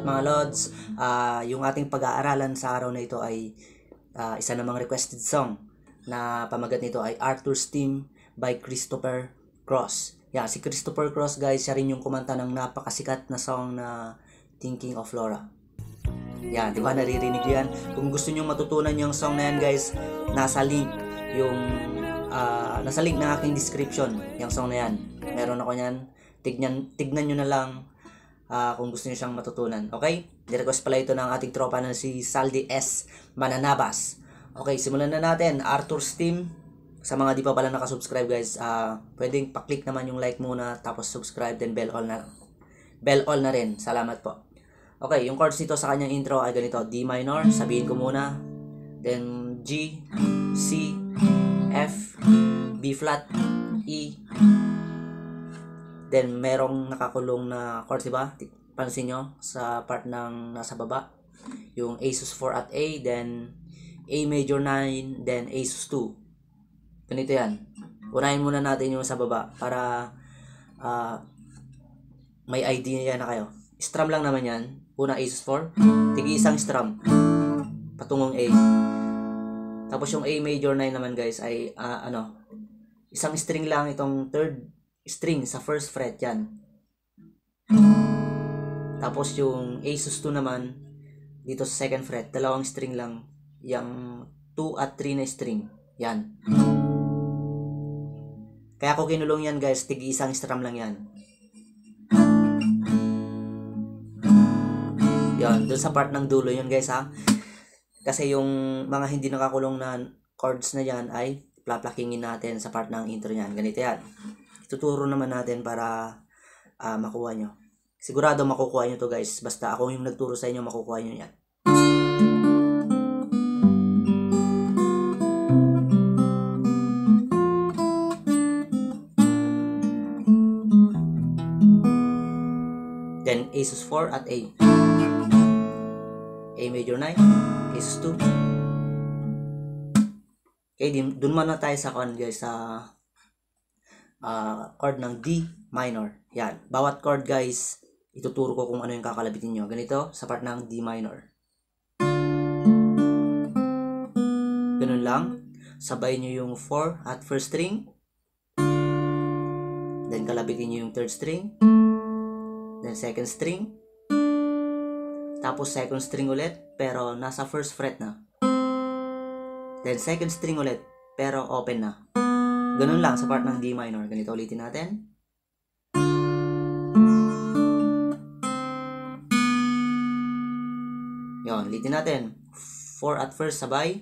mga Lods. Yung ating pag-aaralan sa araw na ito ay isa namang requested song na pamagat nito ay Arthur's Theme by Christopher Cross. Si Christopher Cross guys, siya rin yung kumanta ng napakasikat na song na Thinking of Laura. Di ba naririnig yan? Kung gusto niyo matutunan yung song na yan guys, nasa link ng aking description yung song na yan. Meron ako yan. Tignan nyo na lang kung gusto niyo siyang matutunan. Okay? Di-request pala ito ng ating tropa na si Saldi S. Mananabas. Okay, simulan na natin. Arthur's Theme. Sa mga di pa pala nakasubscribe guys, pwedeng pa-click naman yung like muna, tapos subscribe, then bell all na rin. Salamat po. Okay, yung chords nito sa kanyang intro ay ganito. D minor, sabihin ko muna. Then G, C, F, B flat, E. Then merong nakakulong na chords, diba? Pansin nyo sa part ng nasa baba. Yung A sus 4 at A, then A major 9, then A sus 2. Ganito yan. Unahin muna natin yung sa baba para may idea na kayo. Strum lang naman yan. Una A sus 4, tigi isang strum patungong A. Tapos yung A major 9 naman guys ay isang string lang itong third string sa first fret yan. Tapos yung A sus 2 naman dito sa second fret, dalawang string lang, yung 2 at 3 na string yan. Kaya ako kinulong yan guys, tigi isang strum lang yan. Yan, dun sa part ng dulo yun guys ha. Kasi yung mga hindi nakakulong na chords na yan ay plaplakingin natin sa part ng intro yan. Ganito yan. Tuturo naman natin para makuha nyo. Sigurado makukuha nyo to guys. Basta ako yung nagturo sa inyo, makukuha nyo yan. Then A sus 4 at A. A major 9, A sus 2. Okay, dun muna tayo sa guys, sa chord ng D minor. Yan. Bawat chord guys, ituturo ko kung ano yung kakalabitin nyo. Ganito, sa part ng D minor. Ganun lang. Sabay nyo yung 4 at first string. Then kalabitin nyo yung third string. Then second string. Tapos second string ulit, pero nasa first fret na. Then second string ulit, pero open na. Ganun lang sa part ng D minor. Ganito ulitin natin. Yon, ulitin natin. 4 at first sabay.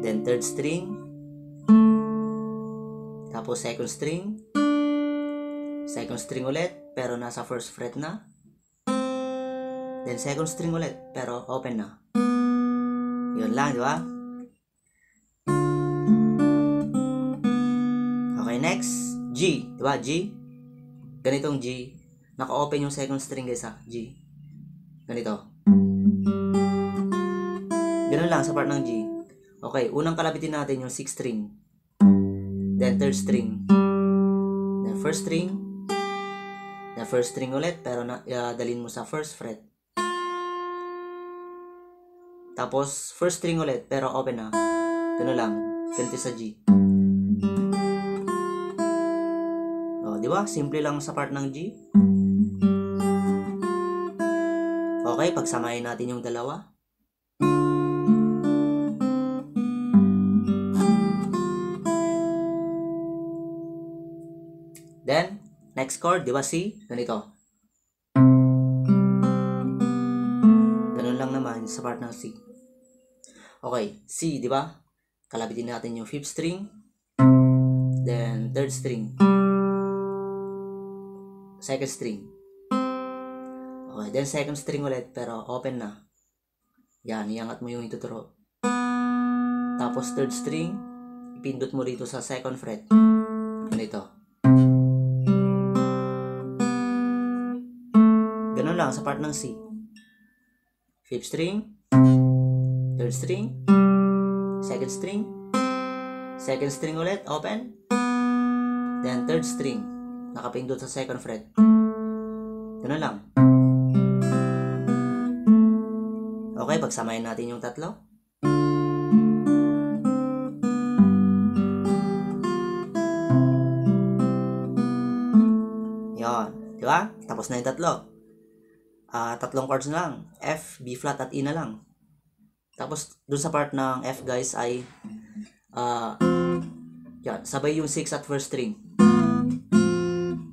Then third string. Tapos second string. Second string ulit, pero nasa first fret na. Then second string ulit, pero open na. Yun lang, di ba? Okay, next. G. Di ba? G. Ganitong G. Naka-open yung second string guys ha. G. Ganito. Ganun lang sa part ng G. Okay, unang kalabitin natin yung 6th string. Then third string. Then first string. Then first string ulit, pero dalhin mo sa first fret. Tapos first string ulit, pero open na. Ganun lang. Ganito sa G. Di ba? Simple lang sa part ng G. Okay, pagsamahin natin yung dalawa. Then, next chord, di ba C? Ganito. Ganun lang naman sa part ng C. Okay, C, di ba? Kalabitin natin yung 5th string. Then, third string. Second string. Okay, then second string ulit, pero open na. Yan, iangat mo yung ituturo. Tapos third string, ipindot mo dito sa second fret. Ganito. Ganun lang sa part ng C. 5th string, third string, second string ulit, open. Then third string, nakapindot sa second fret. Ganun lang. Okay, pagsamahin natin yung tatlo. Yan, di ba? Tapos na yung tatlo. Tatlong chords na lang. F, B flat at E na lang. Tapos dun sa part ng F guys ay yan, sabay yung 6 at first string.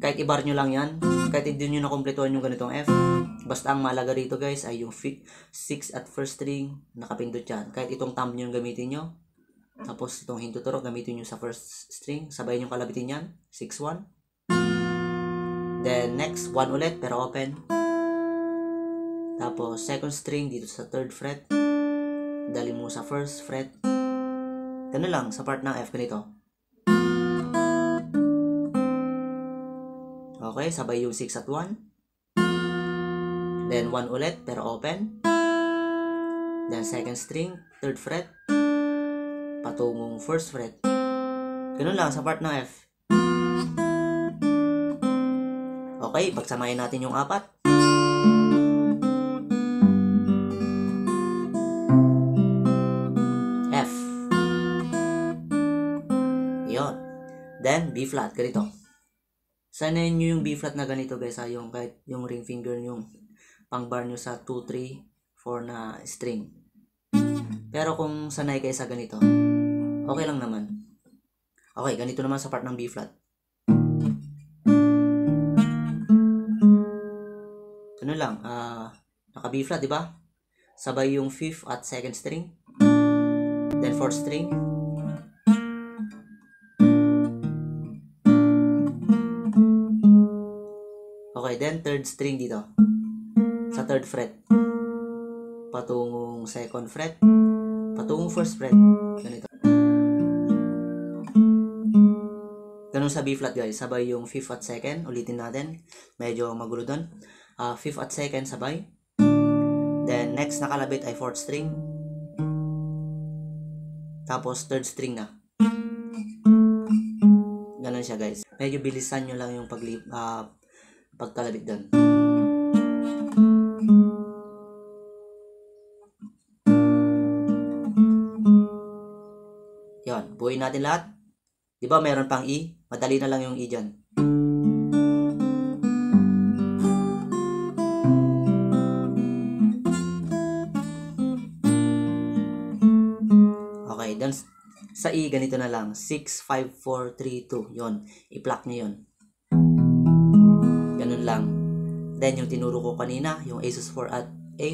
Kahit i-bar nyo lang yan, kahit hindi nyo nakompletuhan yung ganitong F, basta ang malaga rito guys ay yung 6 at first string, nakapindot yan. Kahit itong thumb nyo gamitin nyo, tapos itong hintuturo gamitin nyo sa first string, sabay nyo kalabitin yan, 6-1. Then next, 1 ulit pero open. Tapos second string dito sa 3rd fret, dali mo sa 1st fret. Ganun lang sa part ng F ganito. Okay, sabay yung 6 at 1. Then 1 ulit pero open. Then second string, 3rd fret, patungong 1st fret. Ganun lang sa part ng F. Okay, pagsamahin natin yung apat. F. Yun. Then B flat, ganito. Sanayin nyo yung B flat na ganito guys, yung kahit yung ring finger yung pang bar nyo sa 2, 3, 4 na string. Pero kung sanay kayo sa ganito, okay lang naman. Okay, ganito naman sa part ng B flat. Ano lang, naka B flat, di ba? Sabay yung 5th at 2nd string. Then 4th string. Okay, then 3rd string dito. Sa 3rd fret. Patungong 2nd fret. Patungong 1st fret. Ganito. Ganun sa B flat guys. Sabay yung 5th at 2nd. Ulitin natin. Medyo magulo doon. 5th at 2nd sabay. Then next nakalabit ay 4th string. Tapos 3rd string na. Ganun siya guys. Medyo bilisan nyo lang yung pagkalabit doon. Yan, buuin natin lahat. Di ba meron pang E? Madali na lang yung E dyan. Okay, then sa E ganito na lang. 6, 5, 4, 3, 2. Yun, i-pluck nyo yun. Ganun lang. Then yung tinuro ko kanina, yung A sus 4 at A.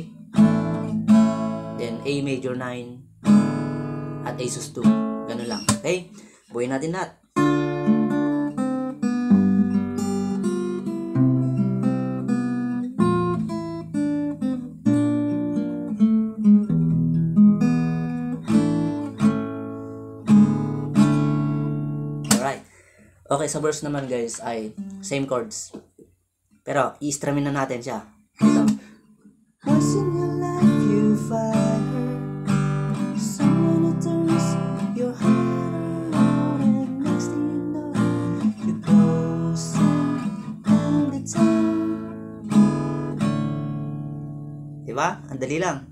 Then A major 9 at A sus 2. Ganun lang. Okay? Buuin natin lahat. Alright. Okay, sa verse naman guys ay same chords. Pero i-strumin na natin siya. Ito. Once in your life you find her, someone who turns your heart around, and next thing you know, you go down the town. Diba? Ang dali lang.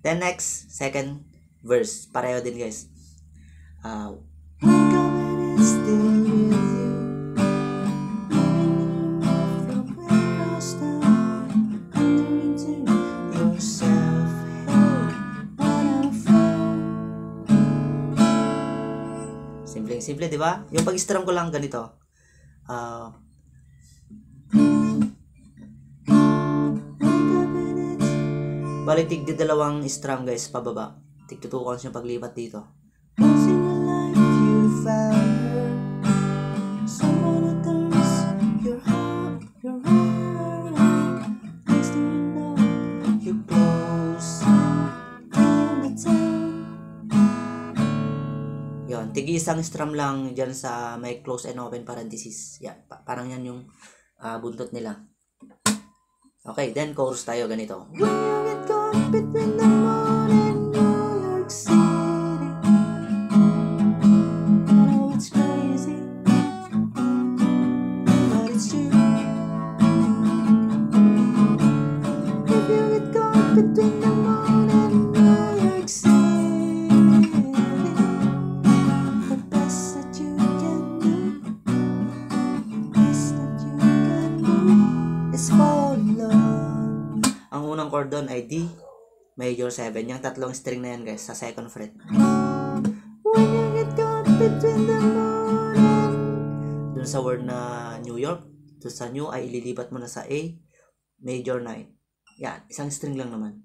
Then next, second verse. Pareho din guys. Wake up and it's still with you. Simple, di ba? Yung pag-strum ko lang ganito. Bali, tig dalawang strum guys, pababa. Tig 2 counts yung paglipat dito. Once in your life you found her, someone who turns your heart around. Next thing you know, you close down the town. Yun, tigi isang strum lang dyan sa may close and open parenthesis. Yan, parang yan yung buntot nila. Okay, then chorus tayo ganito. When you get caught between the moon and New York City, I know it's crazy, but it's true. If you get caught between the moon chord doon ay D major 7. Yung tatlong string na yan guys sa second fret. When you get caught between the moon and... Doon sa word na New York, doon sa new ay ililipat mo na sa A major 9. Yan, isang string lang naman.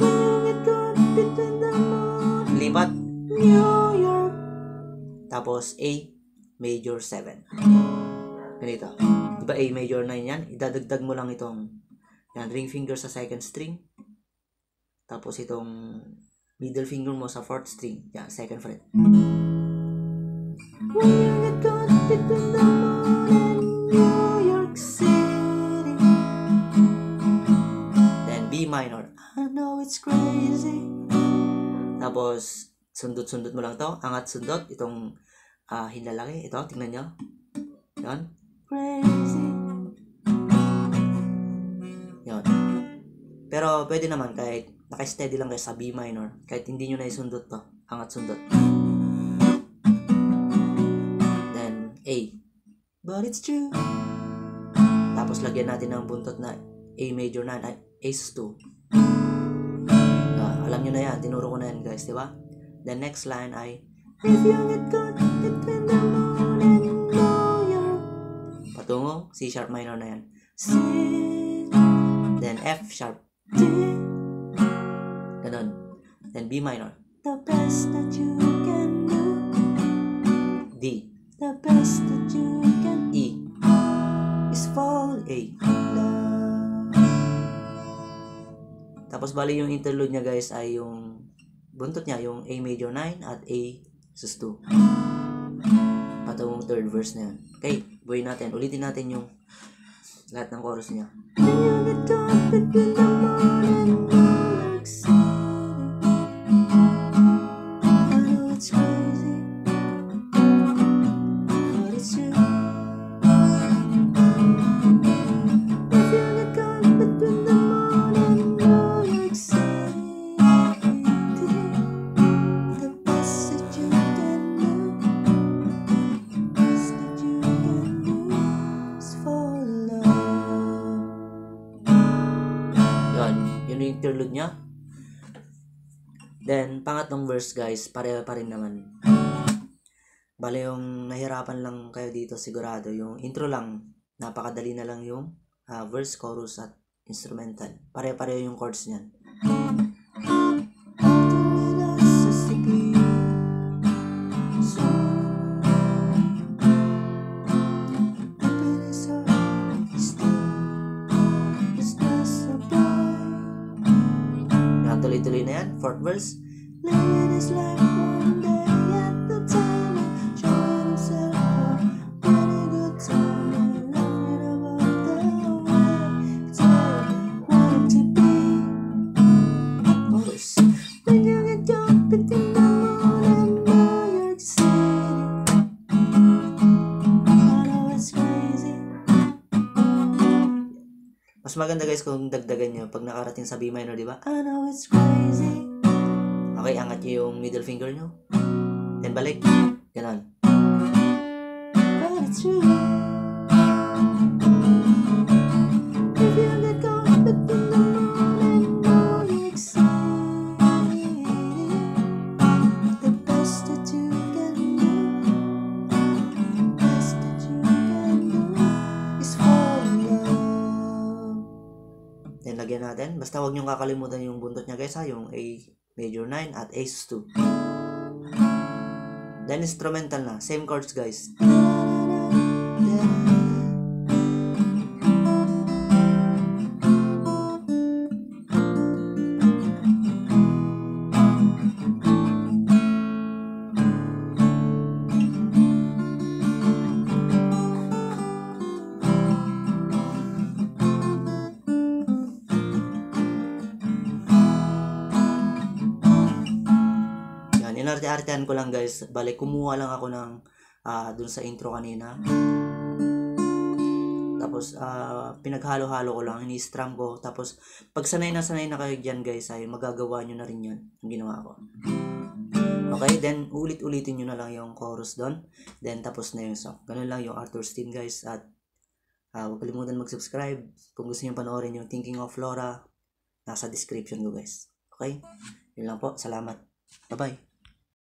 When you get caught between the moon, lipat New York. Tapos A major 7. Ganito. Diba A major 9 yan? Idadagdag mo lang itong yan, ring finger sa second string. Tapos itong middle finger mo sa fourth string. Yan, second fret. When you get caught between the moon and New York City. Then B minor. I know it's crazy. Tapos sundot-sundot mo lang to. Angat sundot. Itong hinlalaki. Ito, tingnan nyo. Yan. Crazy. Yan. Pero pwede naman kahit naka-steady lang kayo sa B minor. Kahit hindi nyo na isundot to. Angat sundot. Then A. But it's true. Tapos lagyan natin ng buntot na A major 9 ay Ace 2. Alam nyo na yan. Tinuro ko na yan guys. Diba? The next line ay if you get caught between the moon and New York. Patungo. C sharp minor na yan. C. Then F sharp. D. Ganon. Then B minor. The best that you can do. D. The best that you can. E. Is fall. A. Love. Tapos bali yung interlude niya guys ay yung buntot niya, yung A major 9 at A sus 2. Patungong third verse na yan. Okay, buhay natin. Ulitin natin yung lahat ng chorus niya. Yun yung interlude niya. Then, pangatlong verse guys, pareho pa rin naman. Bale yung nahirapan lang kayo dito sigurado. Yung intro lang, napakadali na lang yung verse, chorus at instrumental. Pareho-pareho yung chords niyan. Tuloy-tuloy na yan. Fourth verse. Living his life one day at the time, showing himself for any good time, and laughing about the way it's all wanted to be. Chorus. When you get caught between the moon and New York City, I know it's crazy. Mas maganda guys kung dagdagan nyo pag nakarating sa B minor, di ba? I know it's crazy. Okay, angat nyo yung middle finger nyo. Then balik. Ganon. But it's true. If you get caught between the moon and New York City, the best that you can do, the best that you can do is fall in love. Then lagyan natin. Basta huwag niyong kakalimutan yung buntot niya guys ha. Yung A major 9 at Ace 2. Then instrumental na. Same chords guys. Inarte-artean ko lang guys. Bale, kumuha lang ako ng dun sa intro kanina. Tapos, pinaghalo-halo ko lang. Ini-strum ko. Tapos, pag sanay na kayo dyan guys, ay magagawa nyo na rin yan. Yung ginawa ko. Okay, then ulit-ulitin nyo na lang yung chorus doon. Then, tapos na yung song. Ganun lang yung Arthur's Theme guys. At huwag kalimutan mag-subscribe. Kung gusto nyo panoorin yung Thinking of Flora. nasa description ko guys. Okay? Yun lang po. Salamat. Bye-bye.